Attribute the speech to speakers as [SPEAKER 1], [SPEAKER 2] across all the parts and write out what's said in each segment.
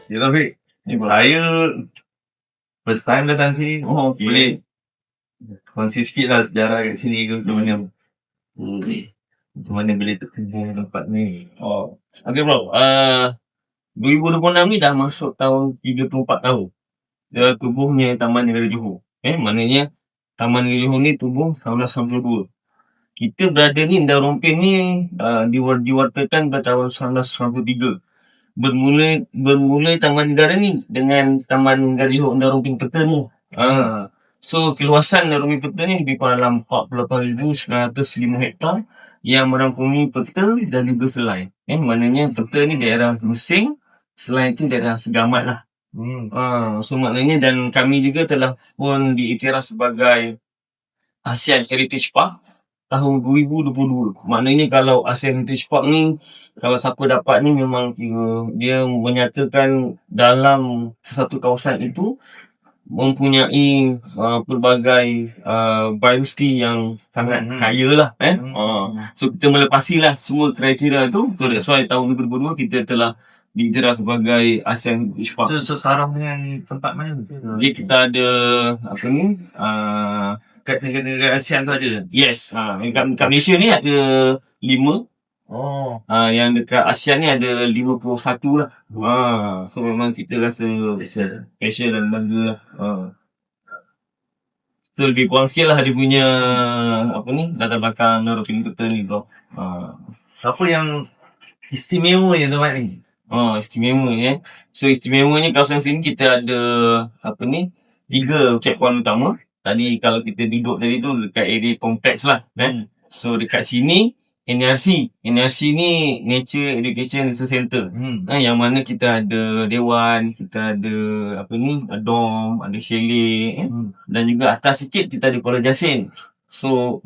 [SPEAKER 1] Ya Taufik, saya first time datang sini. Boleh kongsi sikit lah sejarah kat sini ke macam mana. Macam mana boleh terhubung tempat ni.
[SPEAKER 2] Okay bro, 2026 ni dah masuk tahun 34 tahun dia tubuhnya Taman Negara Johor. Maknanya Taman Negara Johor ni tubuh 1992. Kita berada ni, Endau Rompin ni diwartakan pada tahun 1993. Bermula Taman Negara ni dengan Taman Negara Johor Endau Rompin Peta ni. So keluasan Endau Rompin Peta ni lebih kurang dalam 48,905 hektar yang merangkumi Peta dan juga Selai. Maknanya Peta ni daerah Mesing, Selai tu daerah Segamat lah. So maknanya, dan kami juga telah pun diiktiraf sebagai ASEAN Heritage Park tahun 2022. Maknanya kalau ASEAN Heritage Park ni, kalau siapa dapat ni, memang dia menyatakan dalam satu kawasan itu mempunyai pelbagai biodiversiti yang sangat kaya lah. So kita melepasilah semua kriteria tu. So that's why tahun 2022 kita telah diiktiraf sebagai ASEAN Heritage Park.
[SPEAKER 1] So sekarang dengan tempat mana?
[SPEAKER 2] Jadi kita ada
[SPEAKER 1] kat negara ASEAN tu ada?
[SPEAKER 2] Yes. Kat Malaysia ni ada 5. Yang dekat ASEAN ni ada 51 lah. So memang kita rasa special dan bangga lah. So lebih kurang sikit lah dia punya latar belakang Endau Rompin Peta ni bro.
[SPEAKER 1] Apa yang istimewa yang tempat ni?
[SPEAKER 2] Istimewa ya. So istimewanya kawasan sini kita ada 3 checkpoint utama. Tadi kalau kita duduk tadi tu dekat area kompleks lah kan. So dekat sini NRC ni Nature Education Research Center. Yang mana kita ada dewan, kita ada dom, ada chalet, dan juga atas sikit kita ada Kuala Jasin. So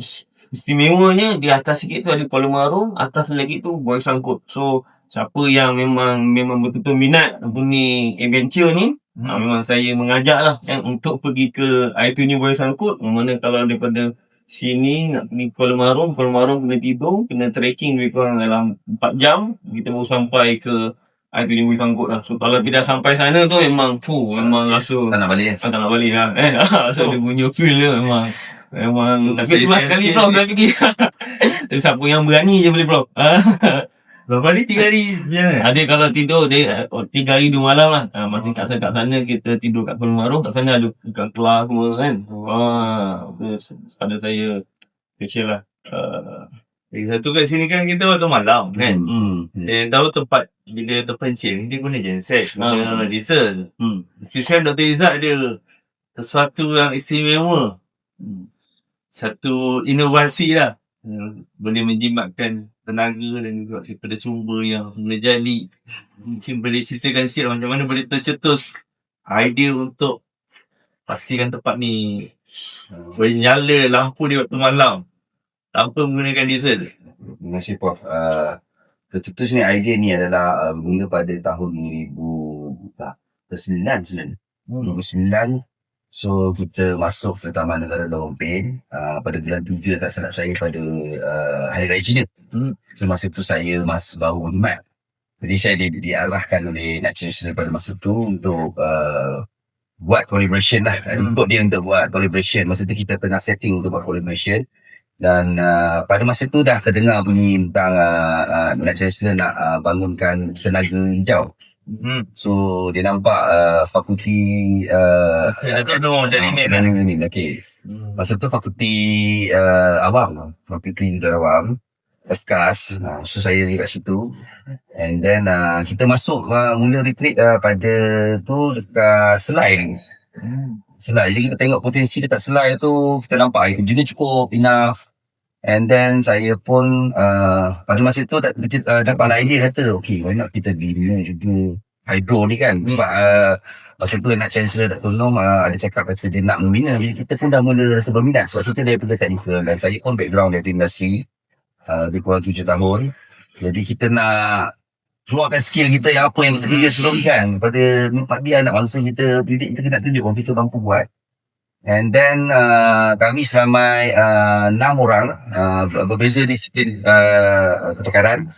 [SPEAKER 2] istimewanya di atas sikit tu ada Kuala Marum, atas lagi tu Buaya Sangkut. So siapa yang memang betul-betul minat adventure ni, memang saya mengajak lah untuk pergi ke IP ni Buaya Sangkut. Mana kalau daripada sini nak pergi Kuala Marum kena tidur, kena trekking lebih kurang dalam 4 jam, kita baru sampai ke IP ni Buaya Sangkut lah. So kalau tidak sampai sana tu memang rasa
[SPEAKER 1] Tak nak balik
[SPEAKER 2] lah. So dia punya feel dia memang tapi cuma sekali bro dah pergi. Tapi siapa yang berani je boleh bro.
[SPEAKER 1] Berapa hari? 3 hari macam mana?
[SPEAKER 2] Ada kalau tidur dia 3 hari 2 malam lah. Masa kat sana kita tidur kat Kuala Marum, kat sana ada ikan kelar semua kan. Pada saya special lah.
[SPEAKER 1] Satu kat sini kan kita waktu malam kan. Tahu tempat bila terpencil dia guna genset, guna diesel. Tapi sekarang Dr. Izzat ada sesuatu yang istimewa. Satu inovasi lah. Boleh menjimatkan tenaga dan juga daripada sumber yang menjadi. Mungkin boleh ceritakan sikit macam mana boleh tercetus idea untuk pastikan tempat ni boleh nyala lampu di waktu malam tanpa menggunakan diesel.
[SPEAKER 3] Terima kasih Prof. Tercetus ni idea ni adalah bermula pada tahun 2009. So kita masuk ke Taman Negara Endau Rompin pada bulan 7 tak salah saya pada Hari Raya Cina. So masa tu saya baru map. Jadi saya diarahkan oleh Nature Research pada masa tu untuk buat collaboration lah. Untuk buat collaboration. Masa tu kita tengah setting untuk buat collaboration. Dan pada masa tu dah terdengar bunyi tentang Nature Research nak bangunkan tenaga hijau. So dia nampak fakulti
[SPEAKER 1] saya tak tahu macam ni.
[SPEAKER 3] Okay. Masa tu fakulti awam, fakulti awam FKAS. So saya dekat situ. And then kita masuk mula retreat pada tu dekat Selai. Jadi kita tengok potensi dekat Selai tu, kita nampak kerjanya cukup enough. And then saya pun pada masa tu dapat idea kata okay, why not kita bina juga hydro ni kan. Sebab masa tu nak Chancellor Dr. Nom ada cakap kata dia nak membina. Jadi kita pun dah mula rasa berminat sebab kita daripada teknikal dan saya pun background dari industri lebih kurang 7 tahun. Jadi kita nak keluarkan skill kita yang apa yang kita kerja sebelum kan. Pada 4 dia anak bangsa kita pendidik kita nak tunjuk kita mampu buat. And then kami seramai 6 orang berbeza disiplin kepakaran,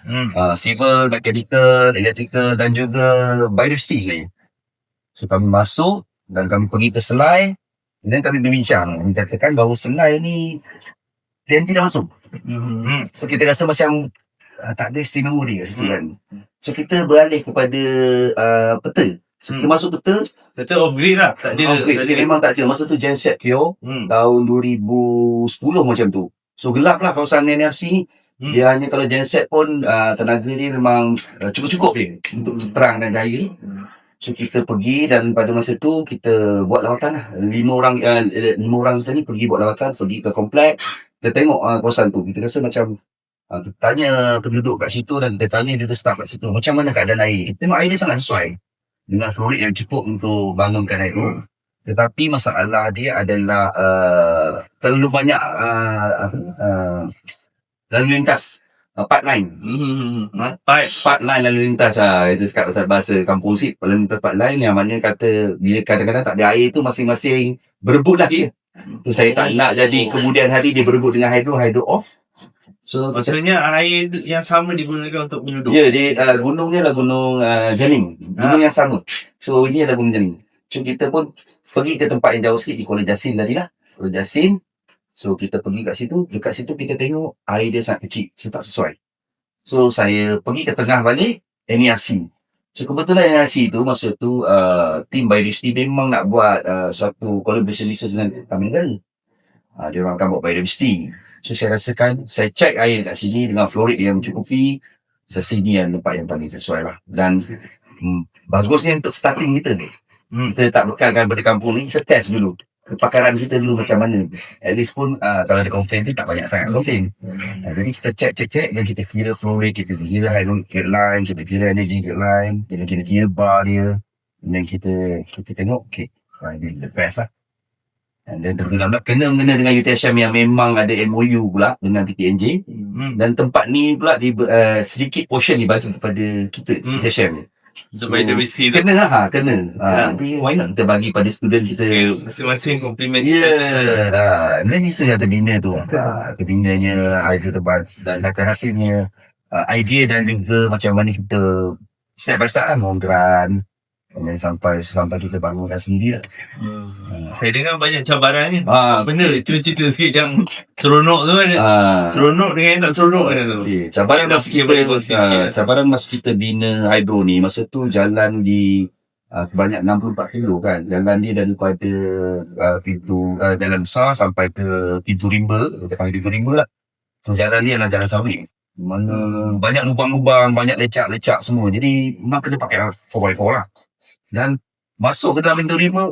[SPEAKER 3] civil, mechanical, electrical dan juga biodiversity. So kami masuk dan kami pergi ke Selai dan kami berbincang. Kami katakan bahawa Selai ni TNT dah masuk. So kita rasa macam tak ada istimewa dia kat situ kan. So kita beralih kepada peta. So kita masuk peta.
[SPEAKER 1] Betul upgrade lah. Tak ada.
[SPEAKER 3] Dia memang tak ada. Masa tu genset Kyo tahun 2010 macam tu. So gelap lah kawasan NRC. Dia hanya kalau genset pun tenaga dia memang cukup-cukup dia untuk terang dan cahaya. So kita pergi dan pada masa tu kita buat lawatan lah. 5 orang kita ni pergi buat lawatan, pergi ke komplek. Kita tengok kawasan tu. Kita rasa macam kita tanya penduduk kat situ dan kita tanya dia staff kat situ. Macam mana keadaan air? Kita tengok air dia sangat sesuai. Dengan flow rate yang cukup untuk bangunkan air tu. Tetapi masalah dia adalah terlalu banyak lalu lintas. Part line. Part line lalu lintas. Itu cakap pasal bahasa kampung sikit. Lalu lintas part line yang mana kata bila kadang-kadang tak ada air tu masing-masing berebut lah dia. Tu saya tak nak jadi kemudian hari dia berebut dengan hydro off. So
[SPEAKER 1] Maksudnya air yang sama digunakan untuk penduduk.
[SPEAKER 3] ya, dia gunungnya lah gunung Janing. Gunung yang sama. So ini adalah gunung Janing. So kita pun pergi ke tempat yang jauh sikit di Kuala Jasin tadi lah. Kuala Jasin. So kita pergi kat situ. Dekat situ kita tengok air dia sangat kecil. So tak sesuai. So saya pergi ke tengah balik NRC. So kebetulan NRC tu masa tu tim biodiversity memang nak buat satu collaboration research dengan kami kan. Dia orang akan buat biodiversity. So saya rasakan, saya cek air kat sini dengan flow rate yang mencukupi. Saya rasa ini yang tempat yang paling sesuai lah. Dan bagusnya untuk starting kita ni. Kita tak bekalkan pada kampung ni, kita test dulu. Kepakaran kita dulu macam mana. At least pun kalau ada komplain tu tak banyak sangat komplain. Jadi kita cek dan kita kira flow rate, kita kira hydrokinetic line, kita kira energy line, kita kira bar dia. Dan kita tengok, okay, ini the best lah. And then terguna kena dengan UTSM yang memang ada MOU pula dengan PTNJ. Dan tempat ni pula sedikit portion dibagi kepada kita UTSM ni.
[SPEAKER 1] Untuk biodiversity tu.
[SPEAKER 3] Kena. Nanti why not kita bagi pada student kita.
[SPEAKER 1] Masing-masing compliment.
[SPEAKER 3] Dan itu yang terbina tu. Terbinanya idea terbaik dan hasilnya idea dan juga macam mana kita step by step lah menggeran. Dan sampai kita bangunkan sendiri lah.
[SPEAKER 1] Saya dengar banyak cabaran ni. Benar, cuba cerita sikit yang seronok tu kan. Seronok dengan yang tak seronok kan tu.
[SPEAKER 3] Cabaran masa kita bina hydro ni, masa tu jalan di sebanyak 64 kilo kan. Jalan dia daripada pintu jalan besar sampai ke pintu rimba. Kita panggil pintu rimba lah. So jalan ni adalah jalan sawit. Mana banyak lubang-lubang, banyak lecak-lecak semua. Jadi memang kena pakai 4x4 lah. Dan masuk ke dalam pintu rimba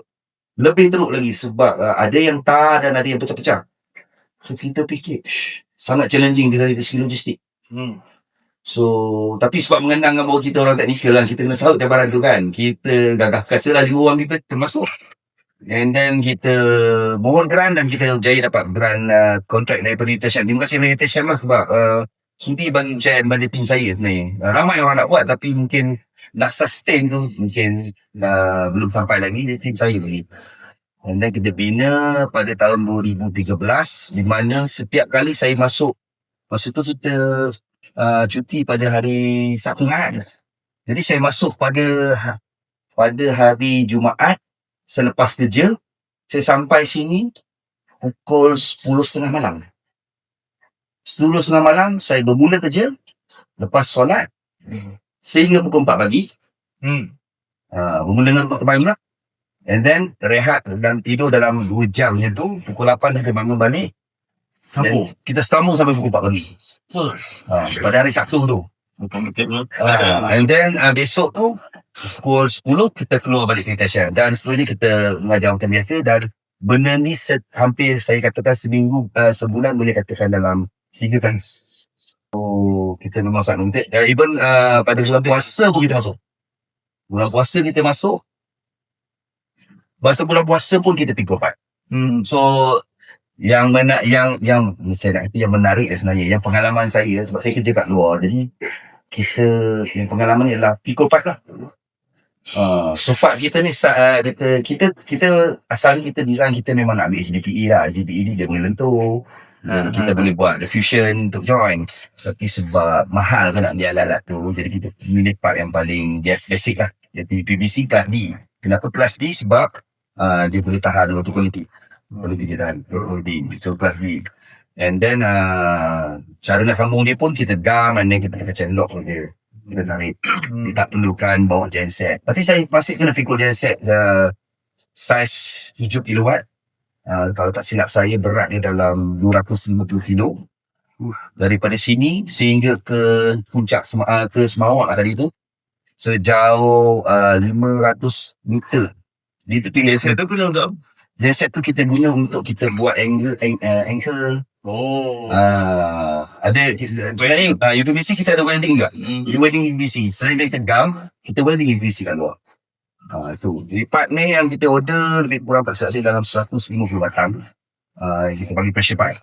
[SPEAKER 3] lebih teruk lagi sebab ada yang tar dan ada yang pecah-pecah. So kita fikir sangat challenging dari segi logistik. So tapi sebab mengenang bahawa kita orang teknikal lah, kita kena sahut cabaran tu kan. Kita gagah perkasa lah 5 orang kita termasuk. And then kita mohon grant dan kita jaya dapat grant kontrak daripada UTSM. Terima kasih kepada UTSM lah sebab sudi bagi ujian pada tim saya sebenarnya. Ramai orang nak buat tapi mungkin nak sustain tu mungkin belum sampai lagi di tim saya lagi. And then kita bina pada tahun 2013 di mana setiap kali saya masuk, masa tu kita cuti pada hari Sabtu kan. Jadi saya masuk pada hari Jumaat selepas kerja. Saya sampai sini pukul 10.30 malam. 10.30 malam saya bermula kerja. Lepas solat sehingga pukul 4 pagi. Bermula dengan bangun lah. And then rehat dan tidur dalam 2 jam macam tu. Pukul 8 kita bangun balik. Dan kita sambung sampai pukul 4 pagi. Pada hari Sabtu tu. And then besok tu pukul 10 kita keluar balik ke UTSM. Dan seterusnya kita mengajar macam biasa. Dan benda ni hampir saya katakan seminggu, sebulan boleh katakan dalam 3 kali. So kita memang sangat nuntut. Dan even pada bulan puasa pun kita masuk. Bulan puasa kita masuk. Masa bulan puasa pun kita pick up. So yang saya nak kata yang menarik sebenarnya, yang pengalaman saya sebab saya kerja kat luar, jadi yang pengalaman ni adalah pick up lah. So far kita ni kita asalnya kita design kita memang nak ambil HDPE lah. HDPE ni dia boleh lentur. Kita boleh buat the fusion untuk join. Tapi sebab mahal kan nak ambil alat-alat tu, jadi kita pilih part yang paling just basic lah. Jadi PVC class D. Kenapa kelas D? Sebab dia boleh tahan waktu quality dia tahan quality. So kelas D. And then cara nak sambung dia pun kita gam, and then kita kacang lock dia. Kita tarik. Dia tak perlukan bawa genset. Tapi saya masih kena pikul genset size 7 kilowatt. Kalau tak silap saya, berat dia dalam 250 kilo. Daripada sini sehingga ke puncak ke Semawak tadi tu, sejauh 500 meter. Di tepi
[SPEAKER 1] Genset tu guna untuk apa?
[SPEAKER 3] genset tu kita guna untuk kita buat anchor. Ada welding. UPVC kita ada welding juga. Welding UPVC. Selain dari kita gam, kita welding UPVC kat luar. Tu. Jadi part ni yang kita order lebih kurang tak silap dalam 150 batang. Kita bagi pressure pipe.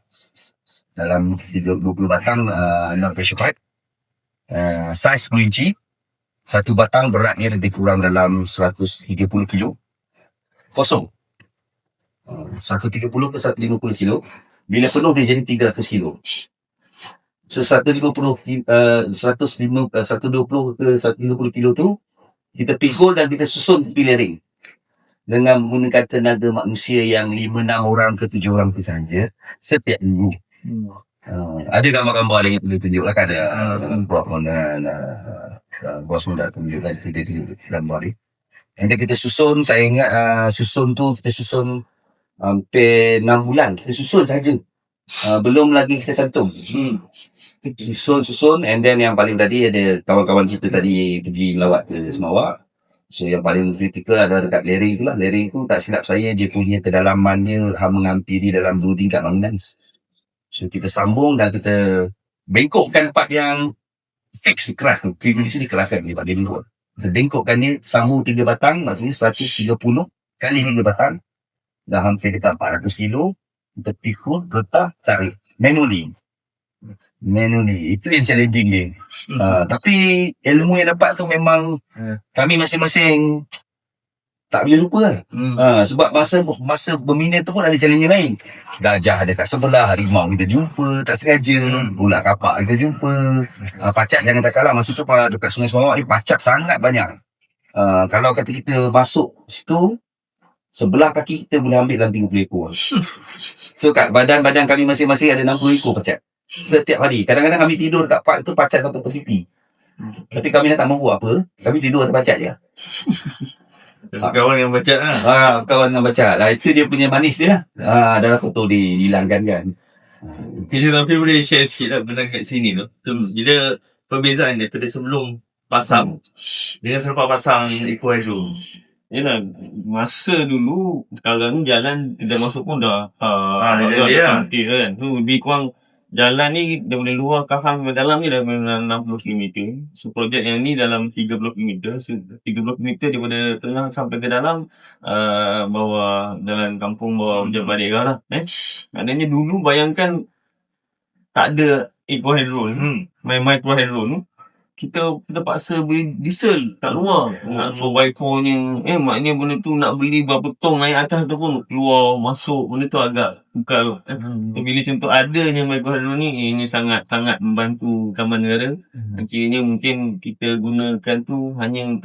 [SPEAKER 3] Dalam 20 batang non pressure pipe. Size 10 inci. Satu batang beratnya lebih kurang dalam 130 kilo. Kosong. 130 ke 150 kilo. Bila penuh dia jadi 300 kilo. So 120 ke 150 kilo tu kita pikul dan kita susun tepi lereng dengan menggunakan tenaga manusia yang 5-6 orang ke 7 orang tu saja setiap minggu. Ada gambar-gambar yang boleh tunjuk lah kan, ada Prof dan bos muda tunjukkan kita gambar ni. And then kita susun, saya ingat kita susun hampir 6 bulan. Kita susun saja. Belum lagi kita cantum. Kita susun, and then yang paling tadi ada kawan-kawan kita tadi pergi melawat ke Semawak. So yang paling kritikal adalah dekat lereng tu lah. Lereng tu tak silap saya dia punya kedalamannya menghampiri dalam 2 tingkat bangunan. So kita sambung dan kita bengkokkan part yang fix keras tu. Previously dikeraskan daripada luar. Kita bengkokkan ni, sambung 3 batang, maksudnya 130 kali 3 batang. Dah hampir dekat 400 kilo. Kita pikul, getah, tarik. Manually. Itu yang challenging dia. Tapi ilmu yang dapat tu memang kami masing-masing tak boleh lupa lah. Sebab masa berminat tu pun ada challenge lain. Gajah ada kat sebelah, harimau kita jumpa tak sengaja, ular kapak kita jumpa, pacak jangan tak kalah. Masa tu dekat Sungai Semawak ni pacak sangat banyak. Kalau kata kita masuk situ, sebelah kaki kita boleh ambil dalam 30 ekor. So kat badan-badan kami masing-masing ada 60 ekor pacak setiap hari. Kadang-kadang kami tidur kat part tu pacak sampai ke pipi. Tapi kami nak tak mahu apa, kami tidur ada pacak je.
[SPEAKER 1] Kawan yang baca lah.
[SPEAKER 3] Kawan yang baca lah. Itu dia punya manis dia. Adalah foto dihilangkan kan.
[SPEAKER 1] Kita tapi boleh share sikit lah benda kat sini tu. Bila perbezaan daripada sebelum pasang dengan selepas pasang Eco Hydro.
[SPEAKER 2] Yelah, masa dulu kalau ni jalan dah masuk pun dah
[SPEAKER 1] dia
[SPEAKER 2] kan. Tu lebih kurang jalan ni daripada luar Kahang ke dalam ni dah 60 km. So projek yang ni dalam 30 km. So 30 km daripada tengah sampai ke dalam bawah jalan kampung bawah Hujan Balik lah. Maknanya dulu bayangkan tak ada Eco Hydro main Micro Hydro tu. Kita paksa beli diesel kat luar. So baikonnya maknanya benda tu nak beli berapa tong naik atas tu pun keluar masuk, benda tu agak sukar. So, bila contoh adanya Micro Hydro ni, ini sangat-sangat membantu Taman Negara. Akhirnya mungkin kita gunakan tu hanya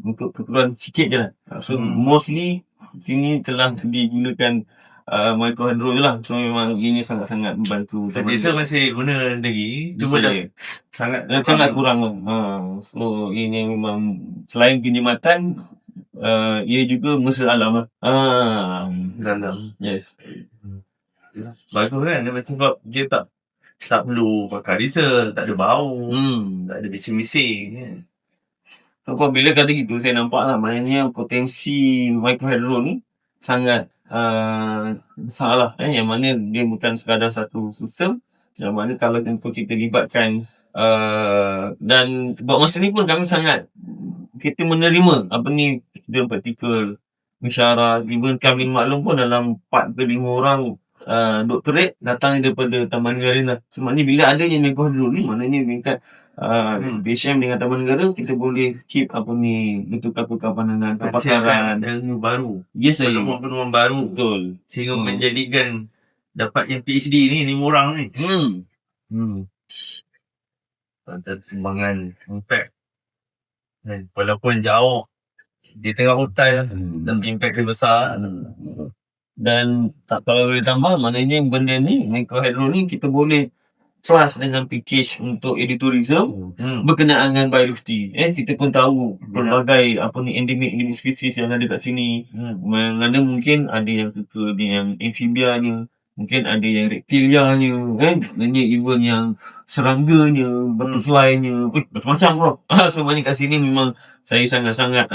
[SPEAKER 2] untuk keperluan sikit je lah. So mostly sini telah digunakan Micro Hydro je lah. So memang ini sangat-sangat membantu.
[SPEAKER 1] Diesel masih guna lagi. Cuma dah
[SPEAKER 2] sangat kurang lah. So ini memang selain kenikmatan, ia juga mesra alam lah.
[SPEAKER 1] dalam.
[SPEAKER 2] Yes.
[SPEAKER 1] Bagus kan? Sebab dia tak perlu pakai diesel, tak ada bau, tak ada bising-bising kan.
[SPEAKER 2] So bila kata gitu, saya nampak lah maknanya potensi Micro Hydro ni sangat besar lah. Yang mana dia bukan sekadar satu sistem, yang mana kalau kita libatkan dan buat masa ni pun kami sangat kita menerima apa ni dia praktikal mesyuarat, even kami maklum pun dalam 4 ke 5 orang doktorat datang daripada Taman Negara lah. Sebenarnya bila adanya Micro Hydro ni, maknanya tingkat BSM dengan Taman Negara, kita boleh keep apa ni bertukar-tukar pandangan, kepakaran
[SPEAKER 1] ilmu baru.
[SPEAKER 2] Yes,
[SPEAKER 1] penemuan baru.
[SPEAKER 2] Betul.
[SPEAKER 1] Sehingga menjadikan dapat yang PhD ni 5 orang ni. Kembangan impact. Walaupun jauh di tengah hutan lah. Dan impact dia besar.
[SPEAKER 2] Dan tak kalau boleh tambah, maknanya benda ni, microhydro ni kita boleh trust dengan package untuk editourism berkenaan dengan biodiversity. Kita pun tahu pelbagai endemic spesies yang ada kat sini. Mana mungkin ada yang suka yang amphibianya, mungkin ada yang reptilianya, maknanya even yang serangganya, butterfly-nya, macam-macam bro. Semuanya kat sini memang saya sangat-sangat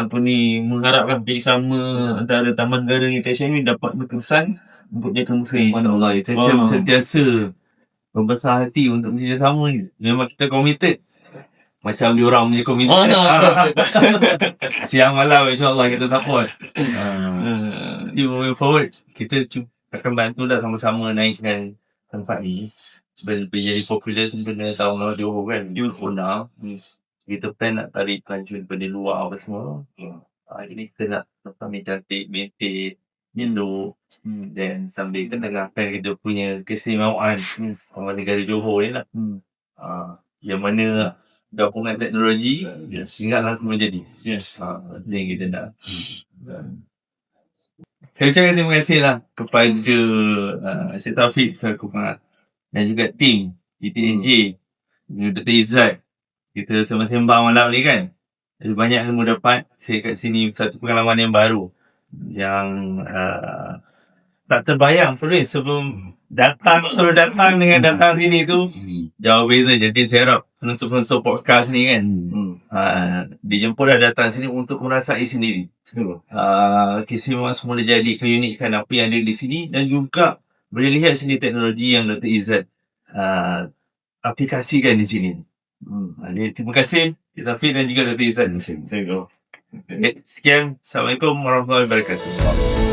[SPEAKER 2] mengharapkan kerjasama antara Taman Negara Indonesia ni dapat berkesan untuk jaga musim.
[SPEAKER 1] Allah, sentiasa membesar hati untuk bekerjasama ni. Memang kita committed. Macam diorang punya committed. Siang malam insyaAllah kita support. Moving forward, kita akan bantu dah sama-sama naikkan tempat ni. Sebab jadi popular sebenarnya tahun Johor kan. Johor now. Kita plan nak tarik pelancong daripada luar apa semua. Ini kita nak tempat ni cantik, maintain, Indo. Dan sambil kita tengah plan kita punya keistimewaan sama negara Johor ni lah. Yang mana gabungan teknologi sehinggalah menjadi. Yang kita nak. Saya ucapkan terima kasih lah kepada Syed Taufik selaku pengarah dan juga tim TTNJ Dr. Izzat. Kita sembang malam ni kan. Jadi banyak ilmu dapat. Saya kat sini satu pengalaman yang baru yang tak terbayang sebelum datang dengan datang sini tu jauh beza. Jadi saya harap penonton-penonton podcast ni kan dijemput dah datang sini untuk merasai sendiri keistimewaan Semula Jadi, keunikan apa yang ada di sini dan juga boleh lihat sini teknologi yang Dr. Izzat aplikasikan di sini. Jadi terima kasih Taufik dan juga Dr. Izzat. Sekian. Assalamualaikum warahmatullahi wabarakatuh.